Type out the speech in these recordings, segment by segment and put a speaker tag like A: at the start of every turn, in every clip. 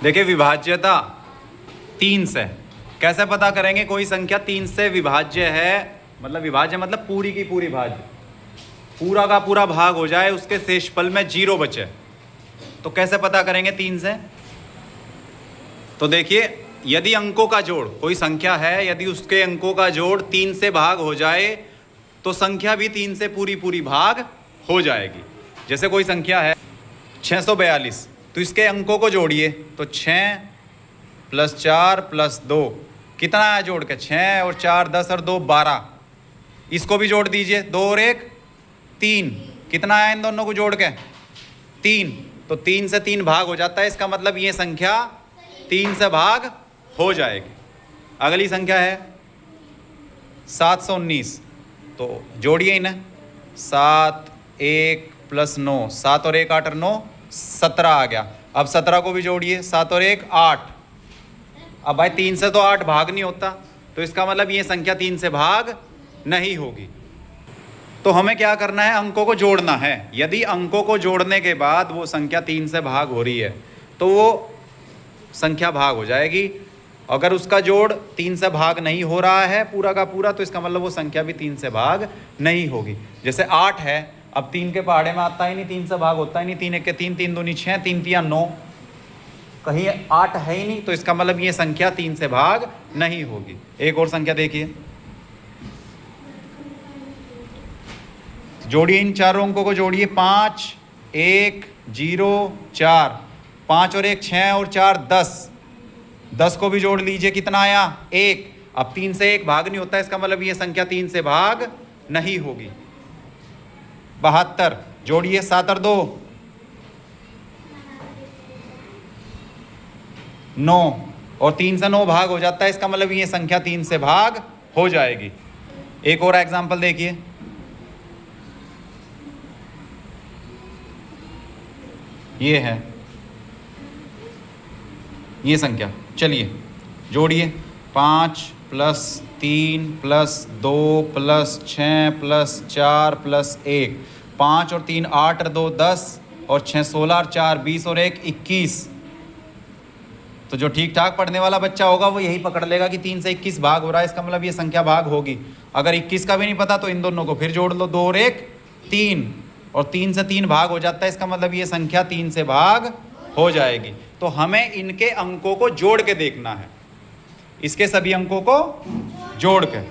A: देखिए विभाज्यता 3 से कैसे पता करेंगे कोई संख्या 3 से विभाज्य है, मतलब विभाज्य मतलब पूरी की पूरी भाज्य, पूरा का पूरा भाग हो जाए, उसके शेषफल में 0 बचे, तो कैसे पता करेंगे 3 से? तो देखिए यदि अंकों का जोड़, कोई संख्या है यदि उसके अंकों का जोड़ 3 से भाग हो जाए तो संख्या भी 3 से पूरी पूरी भाग हो जाएगी। जैसे कोई संख्या है 642, तो इसके अंकों को जोड़िए तो 6 + 4 + 2 कितना आया जोड़ के? 6 और 4 10 और 2 12। इसको भी जोड़ दीजिए, 2 और 1 3, कितना आया इन दोनों को जोड़ के? 3। तो 3 से 3 भाग हो जाता है, इसका मतलब ये संख्या 3 से भाग हो जाएगी। अगली संख्या है 719, तो जोड़िए इन्हें, 7 1 + 9, 7 और 1 8 और 9 17 आ गया। अब 17 को भी जोड़िए, 7 और 1 8। अब भाई 3 से तो 8 भाग नहीं होता, तो इसका मतलब ये संख्या 3 से भाग नहीं होगी। तो हमें क्या करना है? अंकों को जोड़ना है। यदि अंकों को जोड़ने के बाद वो संख्या 3 से भाग हो रही है तो वो संख्या भाग हो जाएगी। अगर उसका जोड़ 3 से भाग नहीं हो रहा है पूरा का पूरा, तो इसका मतलब वो संख्या भी 3 से भाग नहीं होगी। जैसे 8 है, अब 3 के पहाड़े में आता ही नहीं, 3 से भाग होता ही नहीं। 3 1 के 3, 3 2 6, 3 3 9, कहीं 8 है ही नहीं, तो इसका मतलब ये संख्या 3 से भाग नहीं होगी। एक और संख्या देखिए, जोड़िए इन चारों अंकों को जोड़िए, 5 1 0 4, 5 और 1 6 और 4 10, 10 को भी जोड़ लीजिए, कितना आया? 1। अब 3 से 1 भाग नहीं होता, इसका मतलब ये संख्या 3 से भाग नहीं होगी। 72 जोड़िए, 7 और 2 9, और 3 से 9 भाग हो जाता है, इसका मतलब ये संख्या 3 से भाग हो जाएगी। एक और एग्जांपल देखिए, ये है ये संख्या, चलिए जोड़िए, 5 + 3 + 2 + 6 + 4 + 1, 5 और 3 8 और 2 10 और 6 16 और 4 20 और 1 21। तो जो ठीक ठाक पढ़ने वाला बच्चा होगा वो यही पकड़ लेगा कि 3 से 21 भाग हो रहा है, इसका मतलब ये संख्या भाग होगी। अगर 21 का भी नहीं पता तो इन दोनों को फिर जोड़ लो, 2 और 1 3, और 3 से 3 भाग हो जाता है, इसका मतलब ये संख्या 3 से भाग हो जाएगी। तो हमें इनके अंकों को जोड़ के देखना है, इसके सभी अंकों को जोड़ के,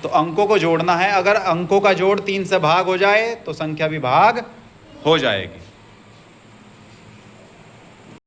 A: तो अंकों को जोड़ना है। अगर अंकों का जोड़ 3 से भाग हो जाए तो संख्या भी भाग हो जाएगी।